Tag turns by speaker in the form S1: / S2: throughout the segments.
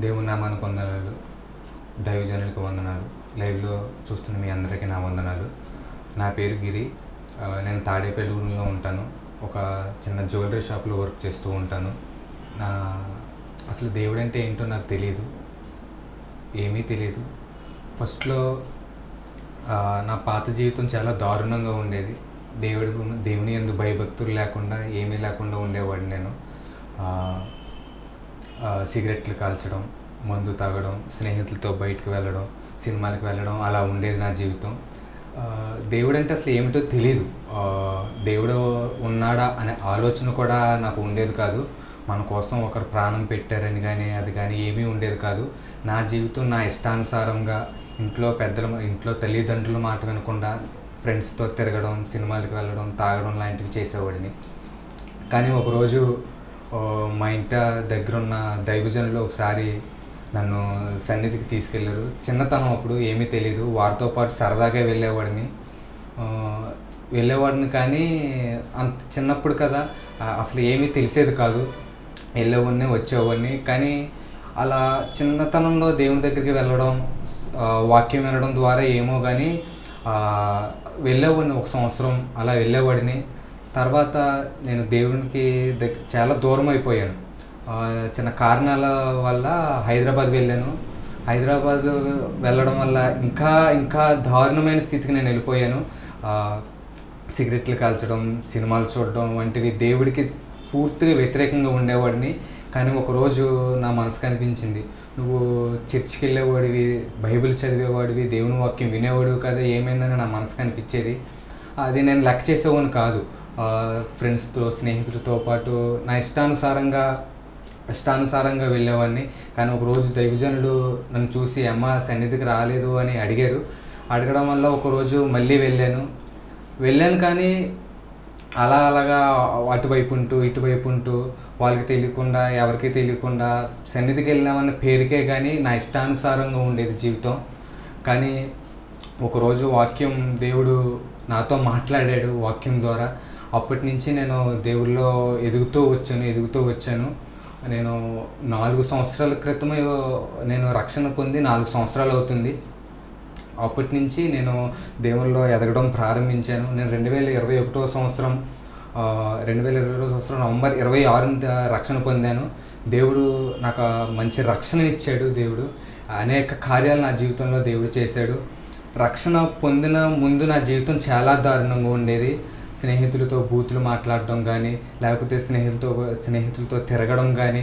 S1: దేవుని నామానికి వందనాలు, దైవజనులకు వందనాలు. లైవ్లో చూస్తున్న మీ అందరికీ నా వందనాలు. నా పేరు గిరి. నేను తాడేపల్లిలో ఉంటాను. ఒక చిన్న జ్యువెలరీ షాప్లో వర్క్ చేస్తూ ఉంటాను. అసలు దేవుడు అంటే ఏంటో నాకు తెలియదు, ఏమీ తెలియదు. ఫస్ట్లో నా పాత జీవితం చాలా దారుణంగా ఉండేది. దేవుని యందు భయభక్తులు లేకుండా, ఏమీ లేకుండా ఉండేవాడిని నేను. సిగరెట్లు కాల్చడం, మందు తాగడం, స్నేహితులతో బయటకు వెళ్ళడం, సినిమాలకు వెళ్ళడం, అలా ఉండేది నా జీవితం. దేవుడు అంటే అసలు ఏమిటో తెలియదు. దేవుడు ఉన్నాడా అనే ఆలోచన కూడా నాకు ఉండేది కాదు. మన కోసం ఒకరు ప్రాణం పెట్టారని కానీ అది కానీ ఏమీ ఉండేది కాదు. నా జీవితం నా ఇష్టానుసారంగా ఇంట్లో తల్లిదండ్రుల మాట వినకుండా ఫ్రెండ్స్తో తిరగడం, సినిమాలకు వెళ్ళడం, తాగడం లాంటివి చేసేవాడిని. కానీ ఒకరోజు మా ఇంటి దగ్గర ఉన్న దైవజనులు ఒకసారి నన్ను సన్నిధికి తీసుకెళ్ళారు. చిన్నతనం అప్పుడు ఏమీ తెలియదు. వారితో పాటు సరదాగా వెళ్ళేవాడిని కానీ అంత చిన్నప్పుడు కదా, అసలు ఏమీ తెలిసేది కాదు. వెళ్ళేవాడిని, వచ్చేవాడిని. కానీ అలా చిన్నతనంలో దేవుని దగ్గరికి వెళ్ళడం, వాక్యం వినడం ద్వారా ఏమో కానీ వెళ్ళేవాడిని. 1 సంవత్సరం అలా వెళ్ళేవాడిని. తర్వాత నేను దేవునికి చాలా దూరం అయిపోయాను. చిన్న కారణాల వల్ల హైదరాబాద్ వెళ్ళాను. హైదరాబాద్ వెళ్ళడం వల్ల ఇంకా దారుణమైన స్థితికి నేను వెళ్ళిపోయాను. సిగరెట్లు కాల్చడం, సినిమాలు చూడడం వంటివి దేవుడికి పూర్తిగా వ్యతిరేకంగా ఉండేవాడిని. కానీ ఒకరోజు నా మనసుకు అనిపించింది, నువ్వు చర్చికి వెళ్ళేవాడివి, బైబిల్ చదివేవాడివి, దేవుని వాక్యం వినేవాడివి కదా, ఏమైందని నా మనసుకు అనిపించేది. అది నేను లెక్క చేసేవాడిని కాదు. ఫ్రెండ్స్తో, స్నేహితులతో పాటు నా ఇష్టానుసారంగా వెళ్ళేవాడిని. కానీ ఒకరోజు దైవజనులు నన్ను చూసి, అమ్మ సన్నిధికి రాలేదు అని అడగడం వల్ల ఒకరోజు మళ్ళీ వెళ్ళాను. కానీ అలాగా అటువైపు ఉంటూ వాళ్ళకి తెలియకుండా, ఎవరికి తెలియకుండా సన్నిధికి వెళ్ళామన్న పేరుకే కానీ నా ఇష్టానుసారంగా ఉండేది జీవితం. కానీ ఒకరోజు దేవుడు నాతో మాట్లాడాడు వాక్యం ద్వారా. అప్పటి నుంచి నేను దేవుళ్ళో ఎదుగుతూ వచ్చాను. నేను 4 సంవత్సరాల క్రితమే నేను రక్షణ పొంది 4 సంవత్సరాలు అవుతుంది. అప్పటి నుంచి నేను దేవుళ్ళో ఎదగడం ప్రారంభించాను. నేను 2021 సంవత్సరం నవంబర్ 26 రక్షణ పొందాను. దేవుడు నాకు మంచి రక్షణనిచ్చాడు. దేవుడు అనేక కార్యాలు నా జీవితంలో దేవుడు చేశాడు. రక్షణ పొందిన ముందు నా జీవితం చాలా దారుణంగా ఉండేది. స్నేహితులతో బూతులు మాట్లాడడం కానీ, లేకపోతే స్నేహితులతో తిరగడం కానీ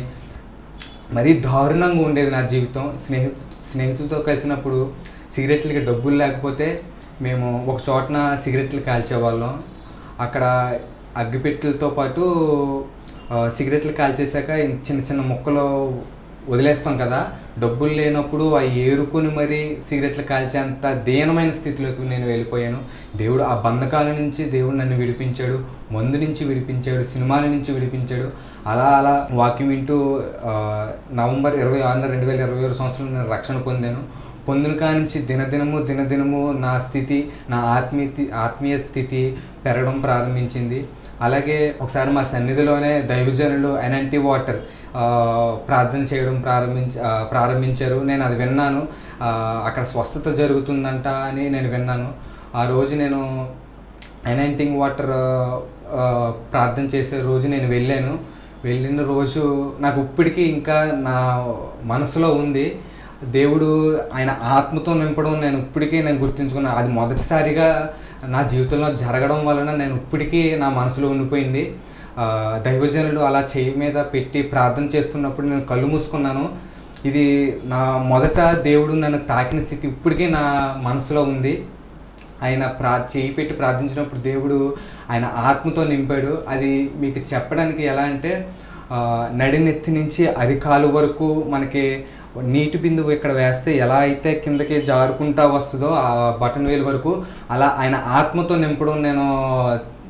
S1: మరీ దారుణంగా ఉండేది నా జీవితం. స్నేహితులతో కలిసినప్పుడు సిగరెట్లకి డబ్బులు లేకపోతే మేము ఒక చోటన సిగరెట్లు కాల్చేవాళ్ళం. అక్కడ అగ్గిపెట్టెలతో పాటు సిగరెట్లు కాల్చేసాక చిన్న చిన్న ముక్కలు వదిలేస్తాం కదా, డబ్బులు లేనప్పుడు అవి ఏరుకొని మరీ సిగరెట్లు కాల్చేంత దీనమైన స్థితిలోకి నేను వెళ్ళిపోయాను. దేవుడు ఆ బంధకాల నుంచి నన్ను విడిపించాడు, మందు నుంచి విడిపించాడు, సినిమాల నుంచి విడిపించాడు. అలా వాక్యం వింటూ నవంబర్ 26, 2021 సంవత్సరంలో నేను రక్షణ పొందిన కానించి దినదినము నా ఆత్మీయ స్థితి పెరగడం ప్రారంభించింది. అలాగే ఒకసారి మా సన్నిధిలోనే దైవజనులు ఎన్ఎన్టీ వాటర్ ప్రార్థన చేయడం ప్రారంభించారు. నేను అది విన్నాను. అక్కడ స్వస్థత జరుగుతుందంట అని నేను విన్నాను. ఆ రోజు నేను ఎన్ఎన్టీ వాటర్ ప్రార్థన చేసే రోజు నేను వెళ్ళిన రోజు నాకు ఇప్పటికీ ఇంకా నా మనసులో ఉంది. దేవుడు ఆయన ఆత్మతో నింపడం నేను గుర్తుంచుకున్నాను. అది మొదటిసారిగా నా జీవితంలో జరగడం వలన నేను ఇప్పటికీ నా మనసులో ఉండిపోయింది. దైవజనులు అలా చెయ్యి మీద పెట్టి ప్రార్థన చేస్తున్నప్పుడు నేను కళ్ళు మూసుకున్నాను. ఇది నా మొదట దేవుడు నన్ను తాకిన స్థితి ఇప్పటికీ నా మనసులో ఉంది. ఆయన చెయ్యి పెట్టి ప్రార్థించినప్పుడు దేవుడు ఆయన ఆత్మతో నింపాడు. అది మీకు చెప్పడానికి ఎలా అంటే, నడినెత్తి నుంచి అరికాలు వరకు మనకి నీటి బిందువు ఇక్కడ వేస్తే ఎలా అయితే కిందకి జారుకుంటా వస్తుందో ఆ బటన్ వేలు వరకు, అలా ఆయన ఆత్మతో నింపడం నేను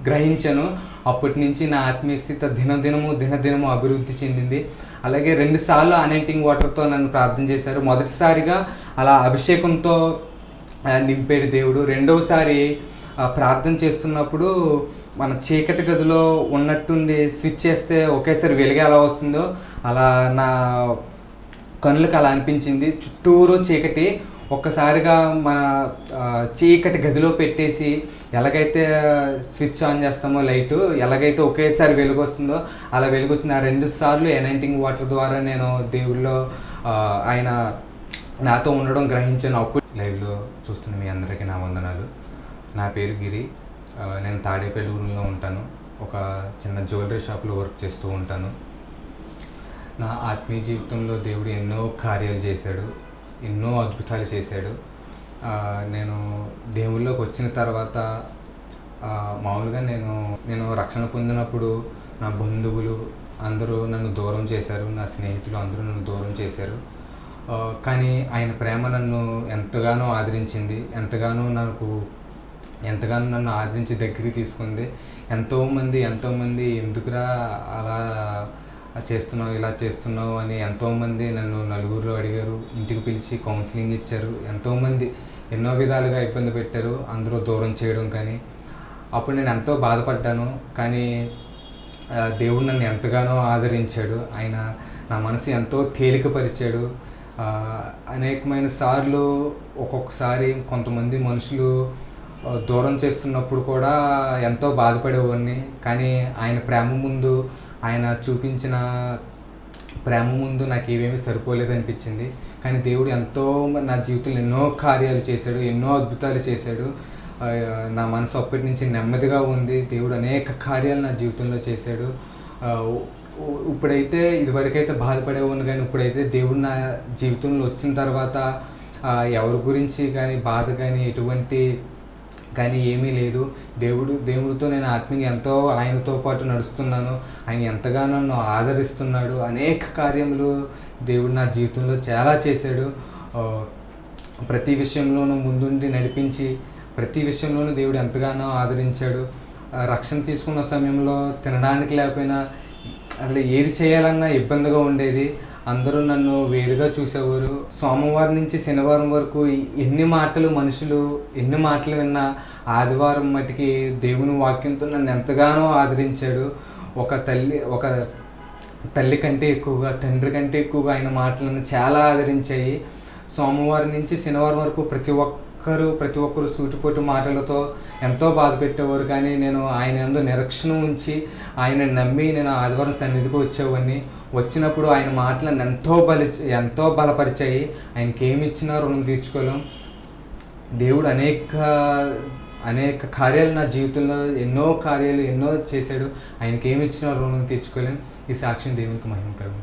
S1: గ్రహించాను. అప్పటి నుంచి నా ఆత్మీయ స్థితి దినదినము అభివృద్ధి చెందింది. అలాగే 2 సార్లు అనెంటింగ్ వాటర్తో నన్ను ప్రార్థన చేశారు. మొదటిసారిగా అలా అభిషేకంతో నింపేడు దేవుడు. రెండవసారి ప్రార్థన చేస్తున్నప్పుడు మన చీకటి గదిలో ఉన్నట్టుండి స్విచ్ చేస్తే ఒకేసారి వెలుగు ఎలా వస్తుందో అలా కనులకు అలా అనిపించింది. చుట్టూరు చీకటి, ఒక్కసారిగా మన చీకటి గదిలో పెట్టేసి ఎలాగైతే స్విచ్ ఆన్ చేస్తామో లైటు, ఎలాగైతే ఒకేసారి వెలుగు వస్తుందో అలా వెలుగు వస్తుంది. ఆ 2 సార్లు ఎనైటింగ్ వాటర్ ద్వారా నేను దేవుళ్ళో ఆయన నాతో ఉండడం గ్రహించాను. అప్పుడు లైవ్లో చూస్తున్న మీ అందరికీ నా వందనాలు. నా పేరు గిరి. నేను తాడేపల్లిగూడెంలో ఉంటాను. ఒక చిన్న జ్యువెలరీ షాప్లో వర్క్ చేస్తూ ఉంటాను. నా ఆత్మీయ జీవితంలో దేవుడు ఎన్నో కార్యాలు చేశాడు, ఎన్నో అద్భుతాలు చేశాడు. నేను దేవుళ్ళలోకి వచ్చిన తర్వాత మామూలుగా నేను రక్షణ పొందినప్పుడు నా బంధువులు అందరూ నన్ను దూరం చేశారు, నా స్నేహితులు అందరూ నన్ను దూరం చేశారు. కానీ ఆయన ప్రేమ నన్ను ఎంతగానో ఆదరించింది, ఎంతగానో నన్ను ఆదరించి దగ్గరికి తీసుకుంది. ఎంతోమంది ఎందుకురా అలా చేస్తున్నావు, ఇలా చేస్తున్నావు అని ఎంతోమంది నన్ను నలుగురిలో అడిగారు, ఇంటికి పిలిచి కౌన్సిలింగ్ ఇచ్చారు. ఎంతోమంది ఎన్నో విధాలుగా ఇబ్బంది పెట్టారు, అందరూ దూరం చేయడం. కానీ అప్పుడు నేను ఎంతో బాధపడ్డాను. కానీ దేవుడు నన్ను ఎంతగానో ఆదరించాడు. ఆయన నా మనసు ఎంతో తేలికపరిచాడు. అనేకమైన సార్లు ఒక్కొక్కసారి కొంతమంది మనుషులు దూరం చేస్తున్నప్పుడు కూడా ఎంతో బాధపడేవాడిని. కానీ ఆయన చూపించిన ప్రేమ ముందు నాకు ఏమేమి సరిపోలేదనిపించింది. కానీ దేవుడు నా జీవితంలో ఎన్నో కార్యాలు చేశాడు, ఎన్నో అద్భుతాలు చేశాడు. నా మనసు అప్పటి నుంచి నెమ్మదిగా ఉంది. దేవుడు అనేక కార్యాలు నా జీవితంలో చేశాడు. ఇప్పుడైతే ఇదివరకైతే బాధపడేవాడిని, కానీ ఇప్పుడైతే దేవుడు నా జీవితంలో వచ్చిన తర్వాత ఎవరి గురించి కానీ బాధ కానీ ఏమీ లేదు. దేవుడితో నేను ఆత్మీయంగా ఎంతో ఆయనతో పాటు నడుస్తున్నాను. ఆయన ఎంతగానో నన్ను ఆదరిస్తున్నాడు. అనేక కార్యములు దేవుడు నా జీవితంలో చాలా చేశాడు. ప్రతి విషయంలోనూ ముందుండి నడిపించి, ప్రతి విషయంలోనూ దేవుడు ఎంతగానో ఆదరించాడు. రక్షణ తీసుకున్న సమయంలో తినడానికి లేకపోయినా అసలు ఏది చేయాలన్నా ఇబ్బందిగా ఉండేది. అందరూ నన్ను వేరుగా చూసేవారు. సోమవారం నుంచి శనివారం వరకు ఎన్ని మాటలు విన్నా ఆదివారం మటుకి దేవుని వాక్యంతో నన్ను ఎంతగానో ఆదరించాడు. ఒక తల్లి కంటే ఎక్కువగా, తండ్రి కంటే ఎక్కువగా ఆయన మాటలను చాలా ఆదరించాయి. సోమవారం నుంచి శనివారం వరకు ప్రతి ఒక్కరు సూటిపోటు మాటలతో ఎంతో బాధ పెట్టేవారు. కానీ నేను ఆయన యందు నిరీక్షణ ఉంచి ఆయన నమ్మి నేను ఆదివారం సన్నిధికి వచ్చేవాడిని. వచ్చినప్పుడు ఆయన మాటలను ఎంతో బలపరిచాయి. ఆయనకి ఏమి ఇచ్చినా రుణం తీర్చుకోలేం. దేవుడు అనేక కార్యాలు నా జీవితంలో ఎన్నో చేశాడు. ఆయనకి ఏమి ఇచ్చినా రుణం తీర్చుకోలేం. ఈ సాక్ష్యం దేవునికి మహిమకరం.